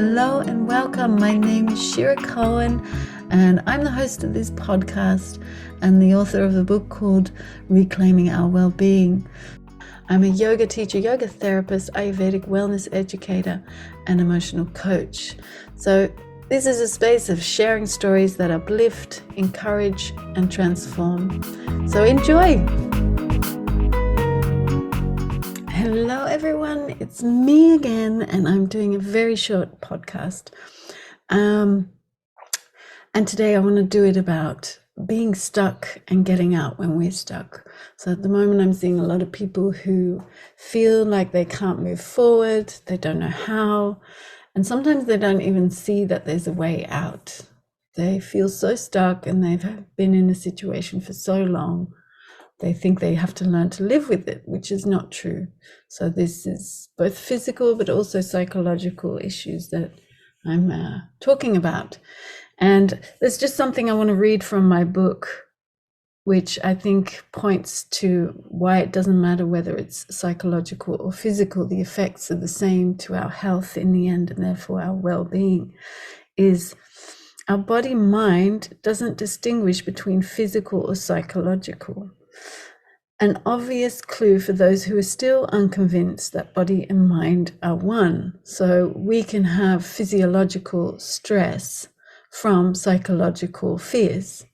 Hello and welcome. My name is Shira Cohen and I'm the host of this podcast and the author of the book called Reclaiming Our Wellbeing. I'm a yoga teacher, yoga therapist, Ayurvedic wellness educator and emotional coach. So this is a space of sharing stories that uplift, encourage and transform. So enjoy. Hello everyone, it's me again and I'm doing a very short podcast. And today I want to do it about being stuck and getting out when we're stuck. So at the moment I'm seeing a lot of people who feel like they can't move forward, they don't know how, and sometimes they don't even see that there's a way out. They feel so stuck and they've been in a situation for so long. They think they have to learn to live with it, which is not true. So this is both physical but also psychological issues that I'm talking about. And there's just something I want to read from my book, which I think points to why it doesn't matter whether it's psychological or physical. The effects are the same to our health in the end, and therefore our well-being. Is our body-mind doesn't distinguish between physical or psychological. An obvious clue for those who are still unconvinced that body and mind are one. So we can have physiological stress from psychological fears,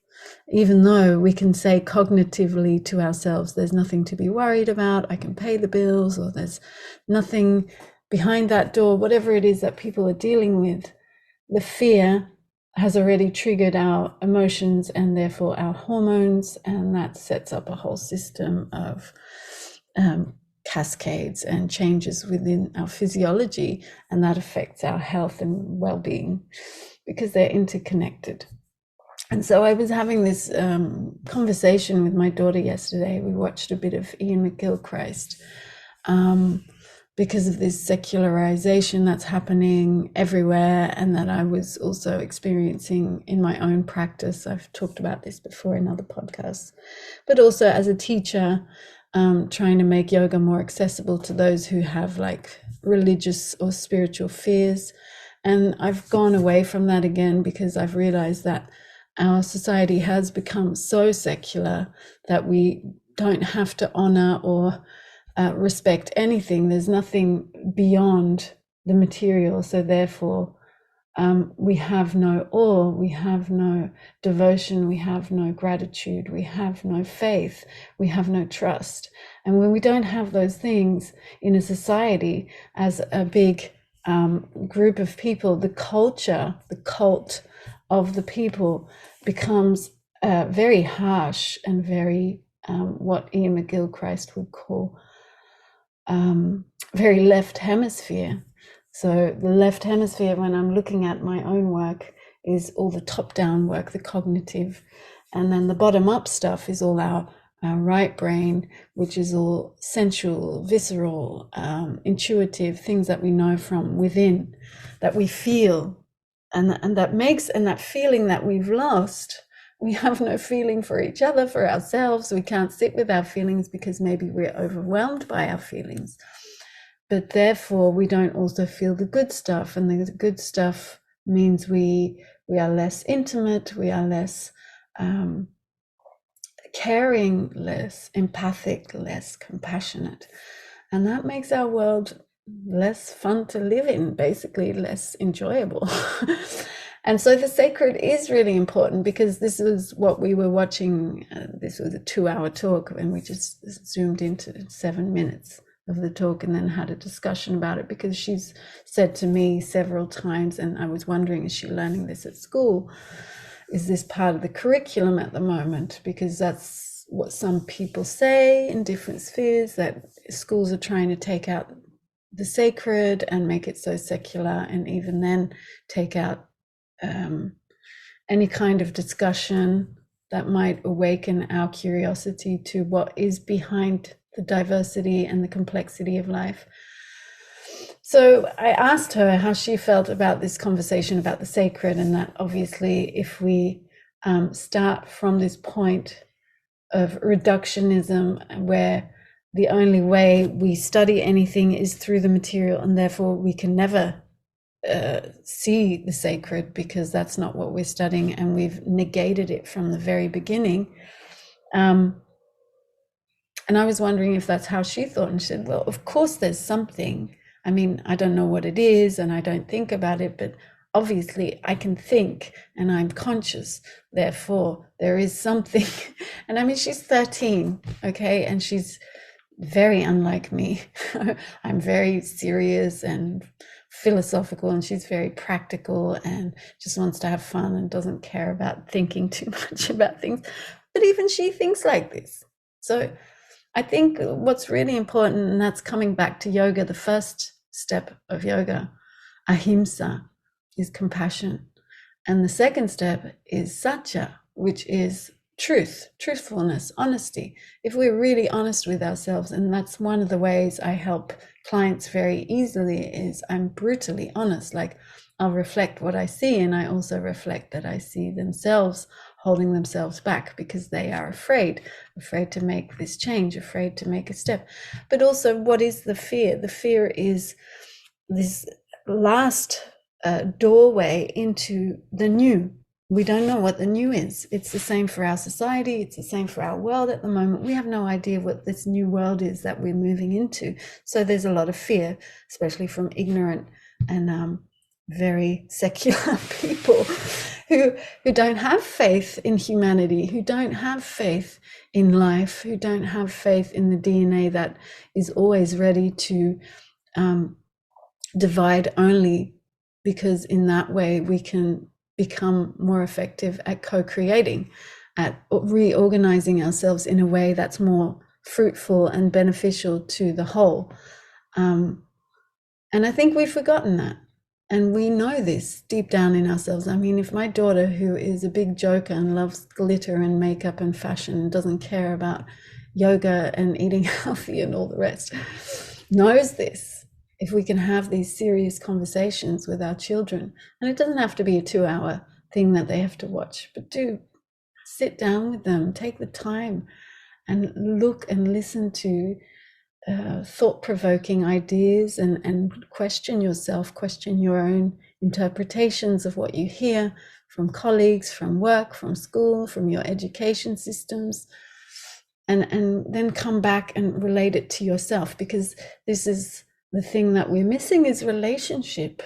even though we can say cognitively to ourselves, there's nothing to be worried about, I can pay the bills, or there's nothing behind that door, whatever it is that people are dealing with. The fear has already triggered our emotions and therefore our hormones, and that sets up a whole system of cascades and changes within our physiology, and that affects our health and well-being because they're interconnected. And so I was having this conversation with my daughter yesterday. We watched a bit of Iain McGilchrist because of this secularization that's happening everywhere and that I was also experiencing in my own practice. I've talked about this before in other podcasts, but also as a teacher, trying to make yoga more accessible to those who have like religious or spiritual fears. And I've gone away from that again because I've realized that our society has become so secular that we don't have to honor or respect anything. There's nothing beyond the material. So therefore, we have no awe, we have no devotion, we have no gratitude, we have no faith, we have no trust. And when we don't have those things in a society as a big group of people, the culture, the cult of the people becomes very harsh and very what Iain McGilchrist would call very left hemisphere. So the left hemisphere, when I'm looking at my own work, is all the top-down work, the cognitive, and then the bottom-up stuff is all our right brain, which is all sensual, visceral, intuitive, things that we know from within, that we feel, and that feeling that we've lost. We have no feeling for each other, for ourselves. We can't sit with our feelings because maybe we're overwhelmed by our feelings. But therefore, we don't also feel the good stuff. And the good stuff means we are less intimate, we are less caring, less empathic, less compassionate. And that makes our world less fun to live in, basically less enjoyable. And so the sacred is really important because this was what we were watching. This was a 2-hour talk and we just zoomed into 7 minutes of the talk and then had a discussion about it because she's said to me several times, and I was wondering, is she learning this at school? Is this part of the curriculum at the moment? Because that's what some people say in different spheres, that schools are trying to take out the sacred and make it so secular, and even then take out any kind of discussion that might awaken our curiosity to what is behind the diversity and the complexity of life. So I asked her how she felt about this conversation about the sacred, and that obviously if we start from this point of reductionism where the only way we study anything is through the material, and therefore we can never see the sacred, because that's not what we're studying, and we've negated it from the very beginning. And I was wondering if that's how she thought, and she said, well, of course there's something. I mean, I don't know what it is and I don't think about it, but obviously I can think and I'm conscious, therefore there is something. And I mean, she's 13, okay, and she's very unlike me. I'm very serious and philosophical, and she's very practical and just wants to have fun and doesn't care about thinking too much about things. But even she thinks like this. So I think what's really important, and that's coming back to yoga, the first step of yoga, ahimsa, is compassion. And the second step is satya, which is truth, truthfulness, honesty. If we're really honest with ourselves, and that's one of the ways I help clients very easily, is I'm brutally honest. Like, I'll reflect what I see, and I also reflect that I see themselves holding themselves back because they are afraid to make this change, afraid to make a step. But also, what is the fear? The fear is this last doorway into the new. We don't know what the new is. It's the same for our society. It's the same for our world at the moment. We have no idea what this new world is that we're moving into. So there's a lot of fear, especially from ignorant and very secular people who don't have faith in humanity, who don't have faith in life, who don't have faith in the DNA that is always ready to divide only, because in that way we can become more effective at co-creating, at reorganizing ourselves in a way that's more fruitful and beneficial to the whole. And I think we've forgotten that. And we know this deep down in ourselves. I mean, if my daughter, who is a big joker and loves glitter and makeup and fashion and doesn't care about yoga and eating healthy and all the rest, knows this, if we can have these serious conversations with our children, and it doesn't have to be a 2-hour thing that they have to watch, but do sit down with them, take the time and look and listen to thought-provoking ideas, and question yourself, question your own interpretations of what you hear from colleagues, from work, from school, from your education systems, and then come back and relate it to yourself, because this is the thing that we're missing, is relationship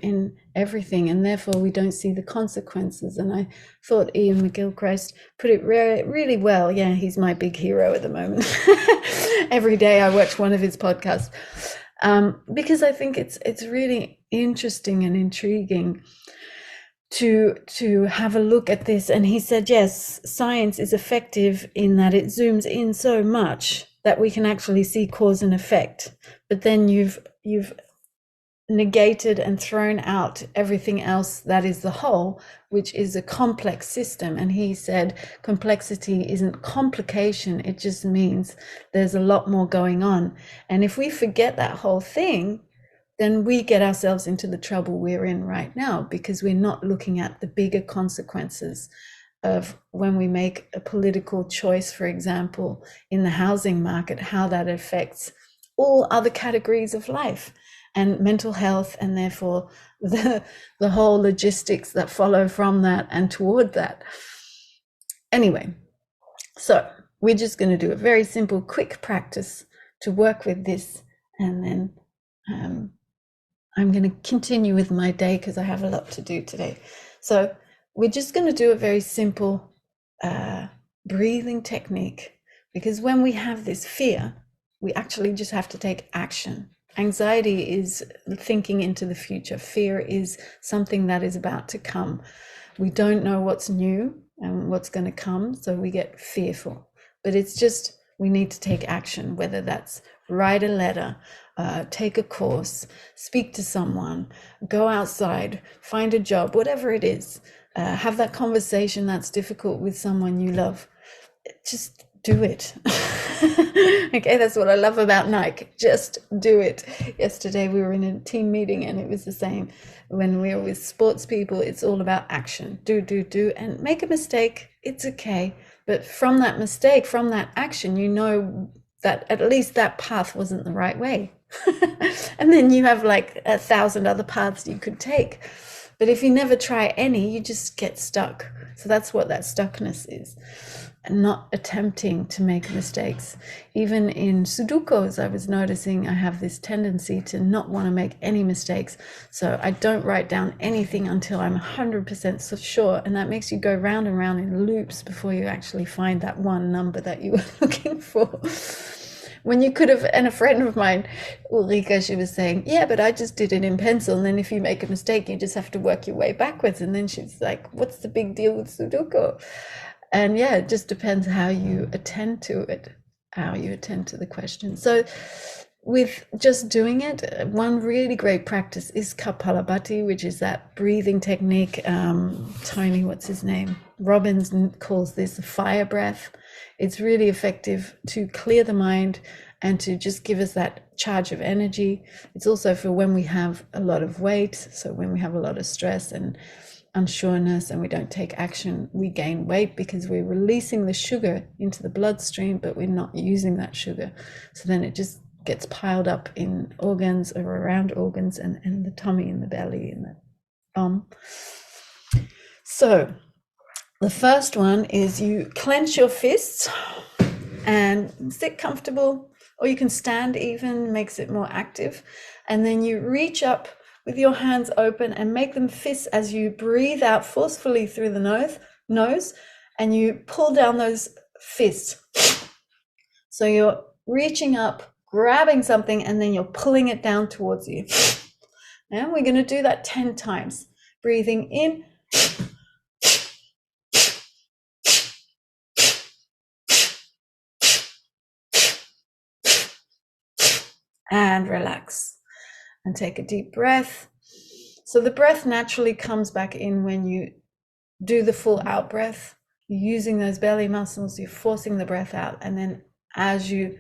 in everything, and therefore we don't see the consequences. And I thought Iain McGilchrist put it really well. Yeah, he's my big hero at the moment. Every day I watch one of his podcasts, because I think it's really interesting and intriguing to have a look at this. And he said, yes, science is effective in that it zooms in so much that we can actually see cause and effect, but then you've negated and thrown out everything else that is the whole, which is a complex system. And he said complexity isn't complication, it just means there's a lot more going on. And if we forget that whole thing, then we get ourselves into the trouble we're in right now, because we're not looking at the bigger consequences of when we make a political choice, for example, in the housing market, how that affects all other categories of life and mental health, and therefore the whole logistics that follow from that and toward that. Anyway, so we're just going to do a very simple, quick practice to work with this, and then I'm going to continue with my day because I have a lot to do today. So we're just going to do a very simple breathing technique, because when we have this fear, we actually just have to take action. Anxiety is thinking into the future. Fear is something that is about to come. We don't know what's new and what's going to come, so we get fearful. But it's just, we need to take action, whether that's write a letter, take a course, speak to someone, go outside, find a job, whatever it is. Have that conversation that's difficult with someone you love. Just do it. Okay, that's what I love about Nike. Just do it. Yesterday we were in a team meeting and it was the same. When we're with sports people, it's all about action. Do, and make a mistake. It's okay. But from that mistake, from that action, you know that at least that path wasn't the right way. And then you have like 1,000 other paths you could take. But if you never try any, you just get stuck. So that's what that stuckness is, and not attempting to make mistakes. Even in Sudokus, I was noticing I have this tendency to not want to make any mistakes. So I don't write down anything until I'm 100% sure. And that makes you go round and round in loops before you actually find that one number that you were looking for. When you could have, and a friend of mine, Ulrika, she was saying, yeah, but I just did it in pencil. And then if you make a mistake, you just have to work your way backwards. And then she's like, what's the big deal with Sudoku? And yeah, it just depends how you attend to it, how you attend to the question. So with just doing it, one really great practice is Kapalabhati, which is that breathing technique. Tony, what's his name? Robbins calls this fire breath. It's really effective to clear the mind and to just give us that charge of energy. It's also for when we have a lot of weight. So when we have a lot of stress and unsureness and we don't take action, we gain weight because we're releasing the sugar into the bloodstream, but we're not using that sugar. So then it just gets piled up in organs or around organs and the tummy and the belly and the bum. So the first one is you clench your fists and sit comfortable, or you can stand even, makes it more active. And then you reach up with your hands open and make them fists as you breathe out forcefully through the nose, and you pull down those fists. So you're reaching up, grabbing something, and then you're pulling it down towards you. And we're going to do that 10 times. Breathing in. And relax. And take a deep breath. So the breath naturally comes back in when you do the full out breath. You're using those belly muscles, you're forcing the breath out. And then as you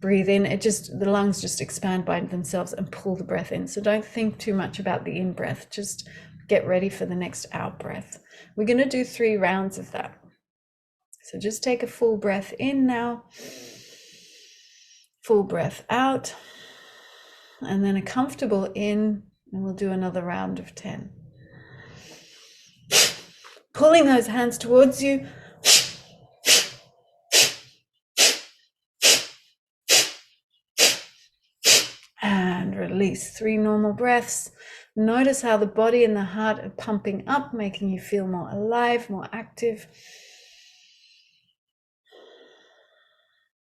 breathe in, the lungs just expand by themselves and pull the breath in. So don't think too much about the in breath. Just get ready for the next out breath. We're going to do 3 rounds of that. So just take a full breath in now. Full breath out. And then a comfortable in, and we'll do another round of 10. Pulling those hands towards you. And release. 3 normal breaths. Notice how the body and the heart are pumping up, making you feel more alive, more active.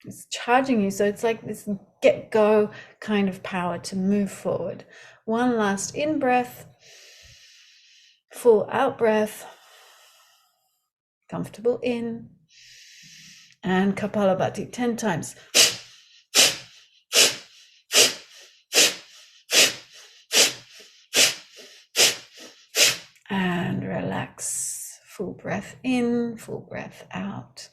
It's charging you. So it's like this get-go kind of power to move forward. One last in breath. Full out breath. Comfortable in. And Kapalabhati 10 times. And relax. Full breath in, full breath out.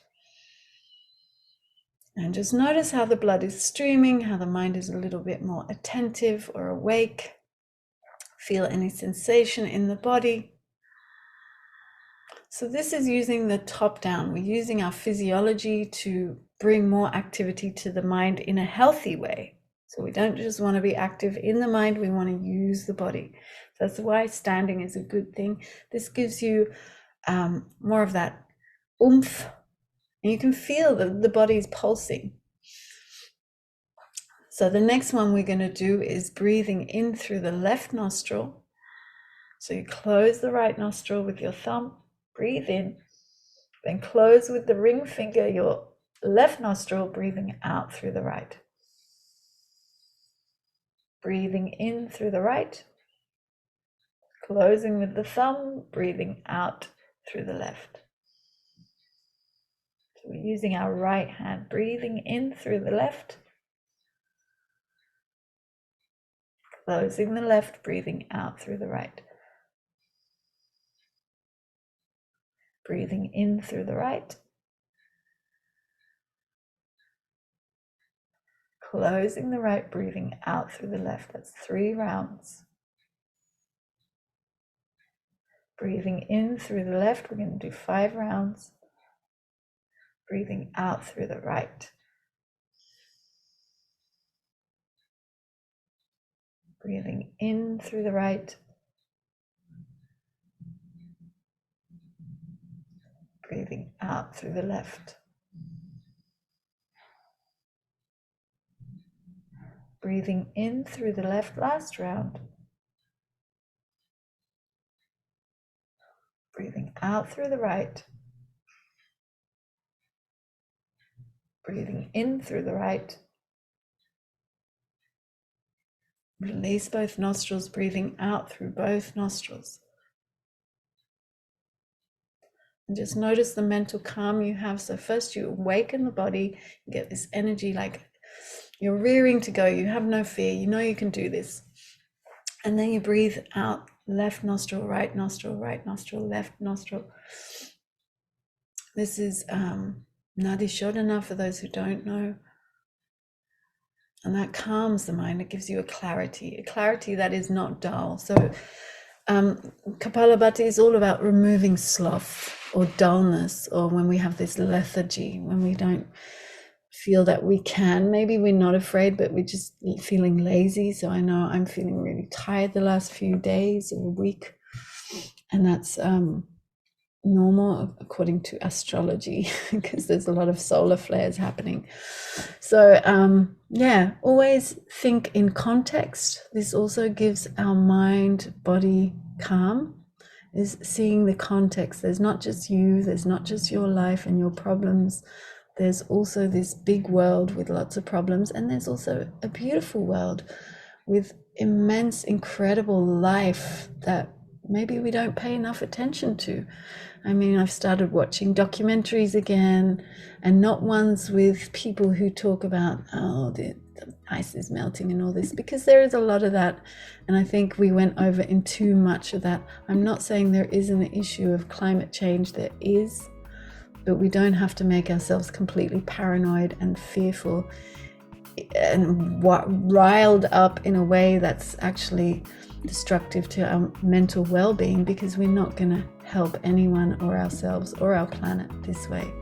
And just notice how the blood is streaming, how the mind is a little bit more attentive or awake. Feel any sensation in the body. So this is using the top down. We're using our physiology to bring more activity to the mind in a healthy way. So we don't just want to be active in the mind, we want to use the body. That's why standing is a good thing. This gives you more of that oomph, and you can feel the body's pulsing. So the next one we're going to do is breathing in through the left nostril. So you close the right nostril with your thumb, breathe in, then close with the ring finger your left nostril, breathing out through the right. Breathing in through the right, closing with the thumb, breathing out through the left. So we're using our right hand, breathing in through the left, closing the left, breathing out through the right. Breathing in through the right, closing the right, breathing out through the left. That's 3 rounds. Breathing in through the left, we're going to do 5 rounds. Breathing out through the right. Breathing in through the right. Breathing out through the left. Breathing in through the left last round. Breathing out through the right. Breathing in through the right. Release both nostrils, breathing out through both nostrils. And just notice the mental calm you have. So first you awaken the body, you get this energy like you're rearing to go. You have no fear. You know you can do this. And then you breathe out, left nostril, right nostril, left nostril. This is Nadi Shodhana for those who don't know. And that calms the mind. It gives you a clarity that is not dull. So Kapalabhati is all about removing sloth or dullness, or when we have this lethargy, when we don't feel that we can. Maybe we're not afraid, but we're just feeling lazy. So I know I'm feeling really tired the last few days or week, and that's normal according to astrology because there's a lot of solar flares happening. So yeah, always think in context. This also gives our mind body calm, is seeing the context. There's not just you, there's not just your life and your problems. There's also this big world with lots of problems, and there's also a beautiful world with immense, incredible life that maybe we don't pay enough attention to. I mean, I've started watching documentaries again, and not ones with people who talk about, oh, the ice is melting and all this, because there is a lot of that. And I think we went over in too much of that. I'm not saying there isn't an issue of climate change, there is, but we don't have to make ourselves completely paranoid and fearful and riled up in a way that's actually destructive to our mental well-being, because we're not going to help anyone or ourselves or our planet this way.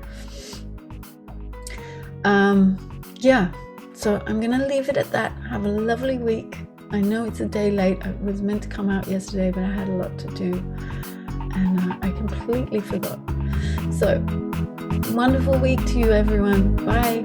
Yeah, so I'm going to leave it at that. Have a lovely week. I know it's a day late. I was meant to come out yesterday, but I had a lot to do and I completely forgot. So wonderful week to you, everyone. Bye.